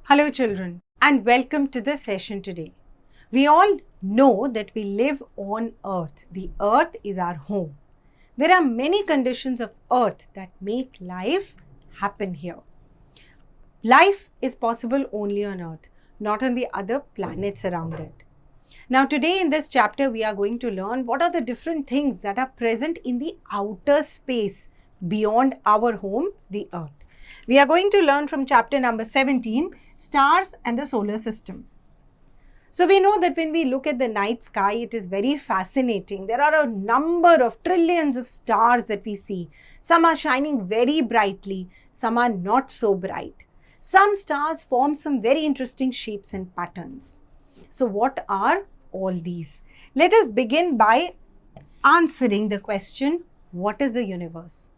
Hello children and welcome to the session today. We all know that we live on earth. The earth is our home. There are many conditions of earth that make life happen here. Life is possible only on earth, not on the other planets around it. Now today in this chapter we are going to learn what are the different things that are present in the outer space beyond our home, the earth. We are going to learn from chapter number 17, Stars and the Solar System. So we know that when we look at the night sky, it is very fascinating. There are a number of trillions of stars that we see. Some are shining very brightly, some are not so bright. Some stars form some very interesting shapes and patterns. So what are all these? Let us begin by answering the question, what is the universe?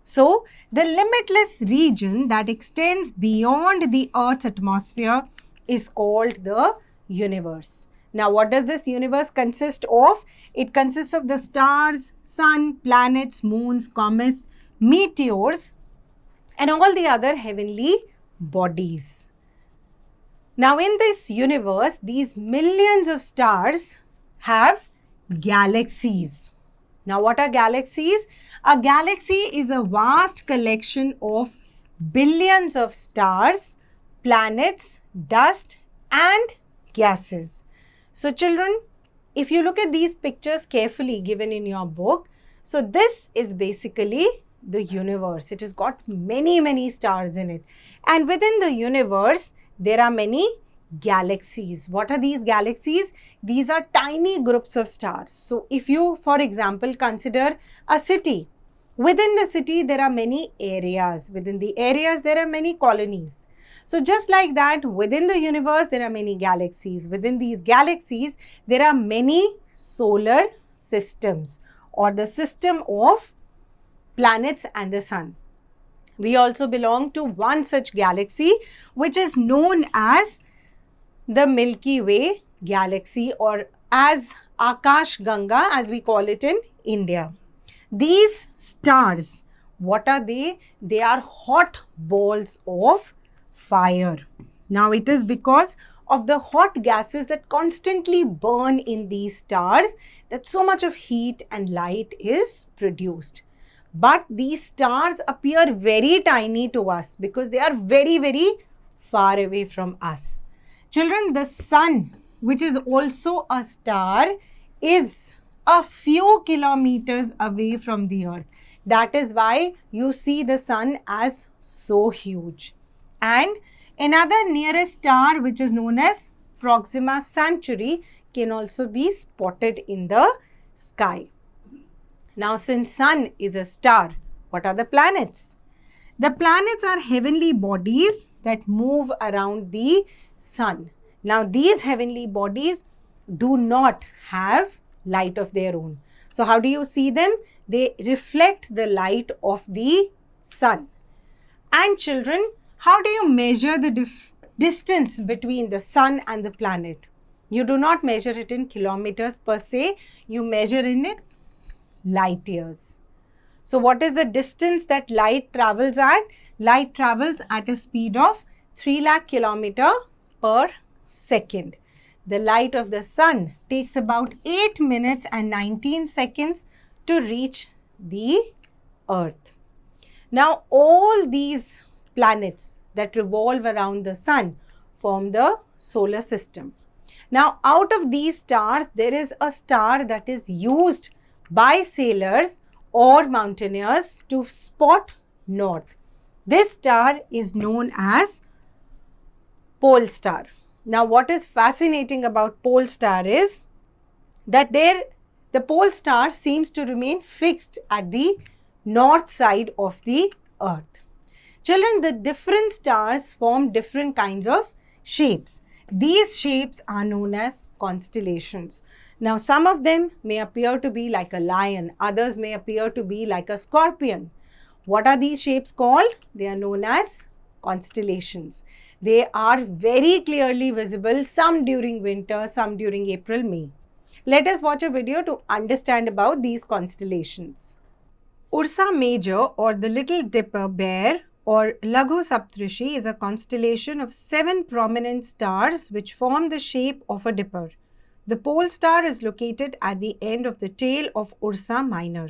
So, the limitless region that extends beyond the Earth's atmosphere is called the universe. Now, what does this universe consist of? It consists of the stars, sun, planets, moons, comets, meteors, and all the other heavenly bodies. Now, in this universe, these millions of stars have galaxies. Now, what are galaxies? A galaxy is a vast collection of billions of stars, planets, dust, and gases. So, children, if you look at these pictures carefully given in your book, so this is basically the universe. It has got many stars in it. And within the universe, there are many galaxies. What are these galaxies? These are tiny groups of stars. So if you, for example, consider a city, within the city there are many areas. Within the areas there are many colonies. So just like that, within the universe there are many galaxies. Within these galaxies there are many solar systems or the system of planets and the sun. We also belong to one such galaxy which is known as the Milky Way galaxy, or as Akash Ganga as we call it in India. These stars, what are they? They are hot balls of fire. Now it is because of the hot gases that constantly burn in these stars that so much of heat and light is produced. But these stars appear very tiny to us because they are very far away from us. Children, the sun, which is also a star, is a few kilometers away from the earth. That is why you see the sun as so huge. And another nearest star, which is known as Proxima Centauri, can also be spotted in the sky. Now, since sun is a star, what are the planets? The planets are heavenly bodies that move around the sun. Now, these heavenly bodies do not have light of their own. So, how do you see them? They reflect the light of the sun. And children, how do you measure the distance between the sun and the planet? You do not measure it in kilometers per se. You measure in it light years. So, what is the distance that light travels at? Light travels at a speed of 3 lakh kilometers per second. The light of the sun takes about 8 minutes and 19 seconds to reach the earth. Now, all these planets that revolve around the sun form the solar system. Now, out of these stars, there is a star that is used by sailors or mountaineers to spot north. This star is known as pole star. Now, what is fascinating about pole star is that the pole star seems to remain fixed at the north side of the earth. Children, the different stars form different kinds of shapes. These shapes are known as constellations. Now, some of them may appear to be like a lion, others may appear to be like a scorpion. What are these shapes called? They are known as constellations. They are very clearly visible, some during winter, some during April, May. Let us watch a video to understand about these constellations. Ursa Major or the Little Dipper bear or Laghu Saptarishi is a constellation of 7 prominent stars which form the shape of a dipper. The pole star is located at the end of the tail of Ursa Minor.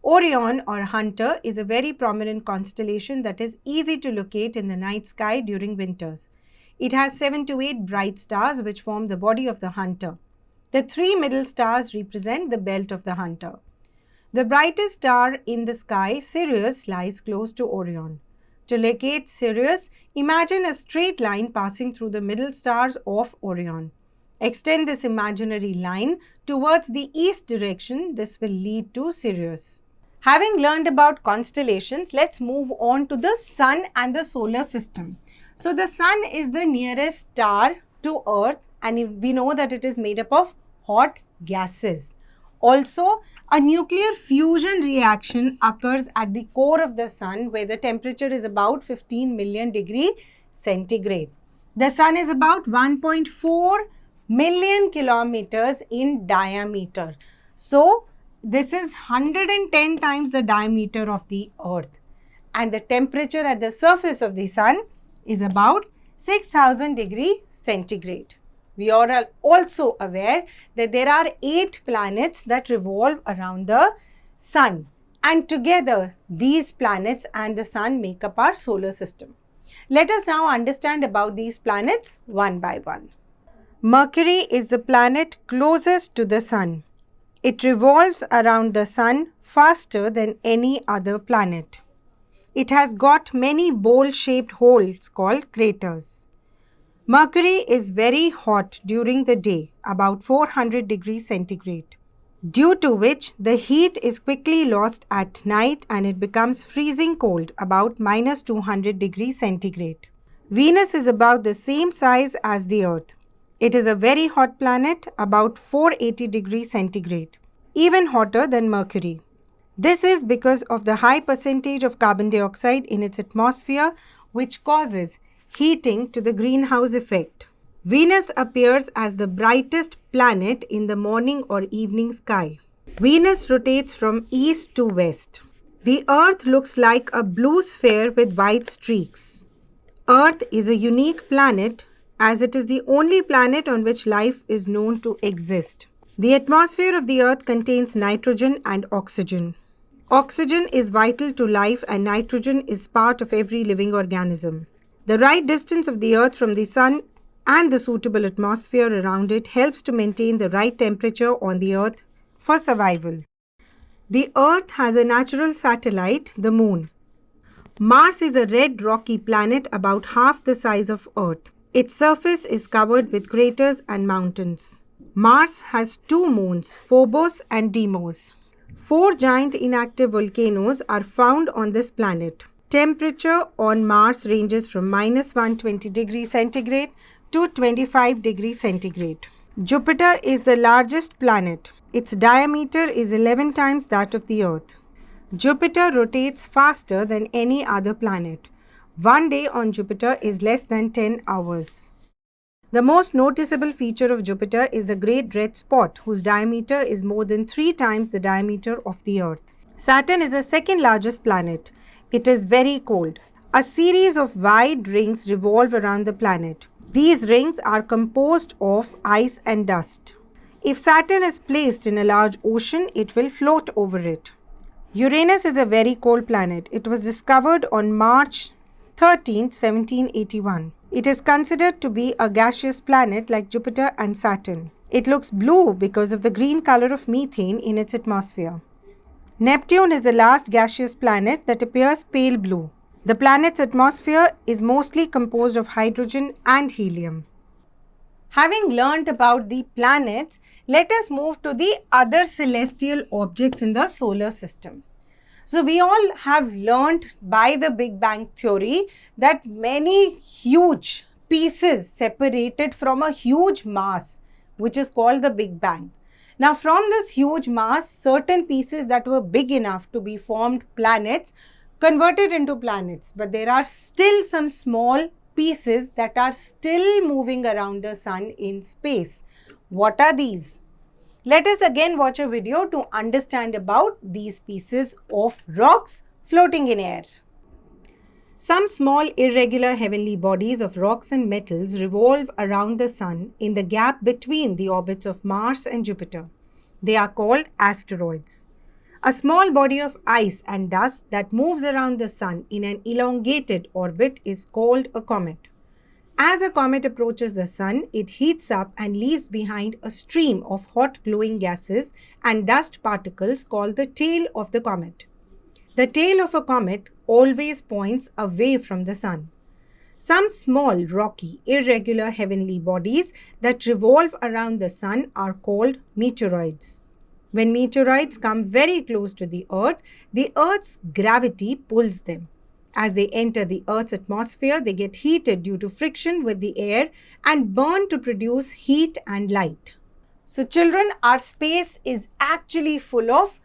Orion or Hunter is a very prominent constellation that is easy to locate in the night sky during winters. It has 7 to 8 bright stars which form the body of the Hunter. The 3 middle stars represent the belt of the Hunter. The brightest star in the sky, Sirius, lies close to Orion. To locate Sirius, imagine a straight line passing through the middle stars of Orion. Extend this imaginary line towards the east direction. This will lead to Sirius. Having learned about constellations, let's move on to the Sun and the solar system. So the Sun is the nearest star to Earth, and we know that it is made up of hot gases. Also, a nuclear fusion reaction occurs at the core of the Sun, where the temperature is about 15 million degrees centigrade. The Sun is about 1.4 million kilometers in diameter. So, this is 110 times the diameter of the Earth, and the temperature at the surface of the Sun is about 6000 degrees centigrade. We are also aware that there are 8 planets that revolve around the Sun, and together these planets and the Sun make up our solar system. Let us now understand about these planets one by one. Mercury is the planet closest to the Sun. It revolves around the Sun faster than any other planet. It has got many bowl-shaped holes called craters. Mercury is very hot during the day, about 400 degrees centigrade, due to which the heat is quickly lost at night and it becomes freezing cold, about minus 200 degrees centigrade. Venus is about the same size as the Earth. It is a very hot planet, about 480 degrees centigrade, even hotter than Mercury. This is because of the high percentage of carbon dioxide in its atmosphere, which causes heating to the greenhouse effect. Venus appears as the brightest planet in the morning or evening sky. Venus rotates from east to west. The Earth looks like a blue sphere with white streaks. Earth is a unique planet as it is the only planet on which life is known to exist. The atmosphere of the Earth contains nitrogen and oxygen. Oxygen is vital to life and nitrogen is part of every living organism. The right distance of the Earth from the Sun and the suitable atmosphere around it helps to maintain the right temperature on the Earth for survival. The Earth has a natural satellite, the Moon. Mars is a red rocky planet about half the size of Earth. Its surface is covered with craters and mountains. Mars has 2 moons, Phobos and Deimos. 4 giant inactive volcanoes are found on this planet. Temperature on Mars ranges from minus 120 degrees centigrade to 25 degrees centigrade. Jupiter is the largest planet. Its diameter is 11 times that of the Earth. Jupiter rotates faster than any other planet. One day on Jupiter is less than 10 hours. The most noticeable feature of Jupiter is the Great Red Spot, whose diameter is more than 3 times the diameter of the Earth. Saturn is the second largest planet. It is very cold. A series of wide rings revolve around the planet. These rings are composed of ice and dust. If Saturn is placed in a large ocean, it will float over it. Uranus is a very cold planet. It was discovered on March 13, 1781. It is considered to be a gaseous planet like Jupiter and Saturn. It looks blue because of the green color of methane in its atmosphere. Neptune is the last gaseous planet that appears pale blue. The planet's atmosphere is mostly composed of hydrogen and helium. Having learnt about the planets, let us move to the other celestial objects in the solar system. So we all have learnt by the Big Bang theory that many huge pieces separated from a huge mass, which is called the Big Bang. Now from this huge mass, certain pieces that were big enough to be formed planets converted into planets, but there are still some small pieces that are still moving around the Sun in space. What are these? Let us again watch a video to understand about these pieces of rocks floating in air. Some small irregular heavenly bodies of rocks and metals revolve around the Sun in the gap between the orbits of Mars and Jupiter. They are called asteroids. A small body of ice and dust that moves around the Sun in an elongated orbit is called a comet. As a comet approaches the Sun, it heats up and leaves behind a stream of hot glowing gases and dust particles called the tail of the comet. The tail of a comet always points away from the Sun. Some small, rocky, irregular heavenly bodies that revolve around the Sun are called meteoroids. When meteoroids come very close to the Earth's gravity pulls them. As they enter the Earth's atmosphere, they get heated due to friction with the air and burn to produce heat and light. So, children, our space is actually full of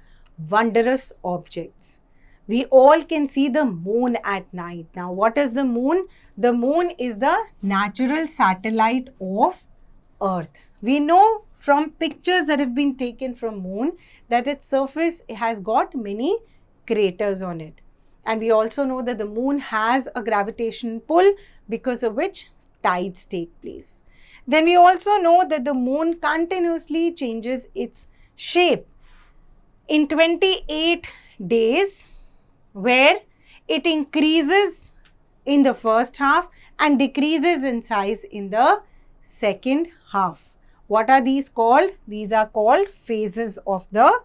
wondrous objects. We all can see the moon at night. Now, what is the moon? The moon is the natural satellite of Earth. We know from pictures that have been taken from moon that its surface has got many craters on it. And we also know that the moon has a gravitational pull because of which tides take place. Then we also know that the moon continuously changes its shape in 28 days, where it increases in the first half and decreases in size in the second half. What are these called? These are called phases of the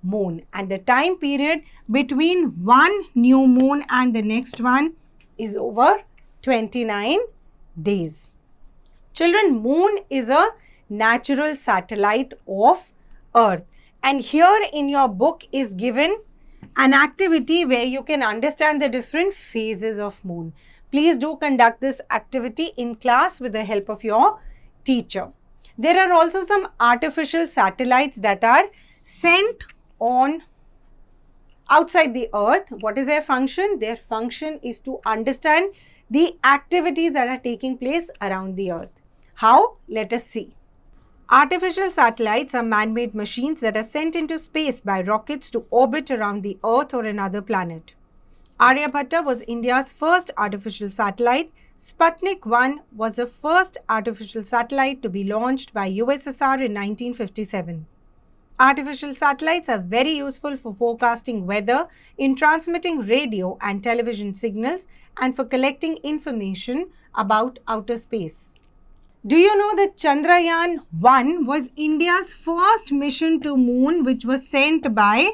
moon, and the time period between one new moon and the next one is over 29 days. Children, moon is a natural satellite of Earth, and here in your book is given an activity where you can understand the different phases of moon. Please do conduct this activity in class with the help of your teacher. There are also some artificial satellites that are sent on outside the Earth. What is their function? Their function is to understand the activities that are taking place around the Earth. How? Let us see. Artificial satellites are man-made machines that are sent into space by rockets to orbit around the Earth or another planet. Aryabhatta was India's first artificial satellite. Sputnik 1 was the first artificial satellite to be launched by USSR in 1957. Artificial satellites are very useful for forecasting weather, in transmitting radio and television signals, and for collecting information about outer space. Do you know that Chandrayaan-1 was India's first mission to moon, which was sent by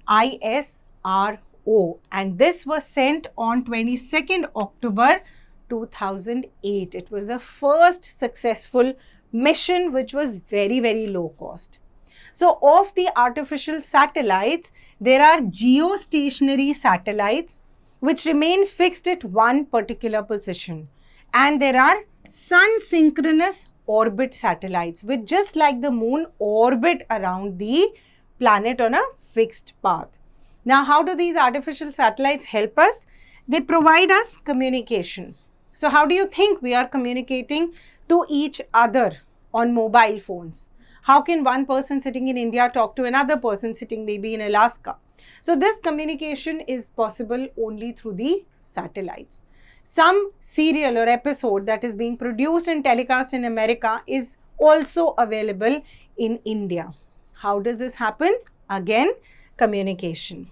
ISRO, and this was sent on 22nd October 2008. It was the first successful mission which was very, very low cost. So, of the artificial satellites, there are geostationary satellites which remain fixed at one particular position, and there are sun-synchronous orbit satellites which, just like the moon, orbit around the planet on a fixed path. Now, how do these artificial satellites help us? They provide us communication. So, how do you think we are communicating to each other on mobile phones? How can one person sitting in India talk to another person sitting maybe in Alaska? So, this communication is possible only through the satellites. Some serial or episode that is being produced and telecast in America is also available in India. How does this happen? Again, communication.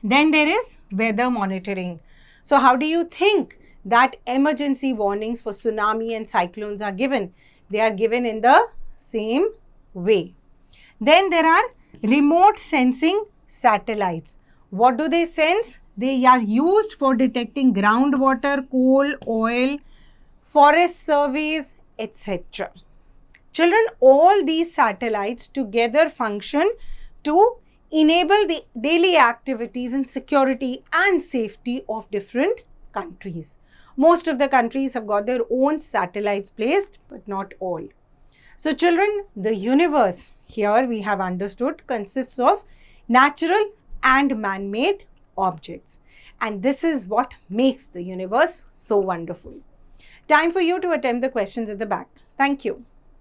Then there is weather monitoring. So, how do you think that emergency warnings for tsunami and cyclones are given? They are given in the same way. Then there are remote sensing satellites. What do they sense? They are used for detecting groundwater, coal, oil, forest surveys, etc. Children, all these satellites together function to enable the daily activities and security and safety of different countries. Most of the countries have got their own satellites placed, but not all. So, children, the universe here we have understood consists of natural and man-made objects, and this is what makes the universe so wonderful. Time for you to attempt the questions at the back. Thank you.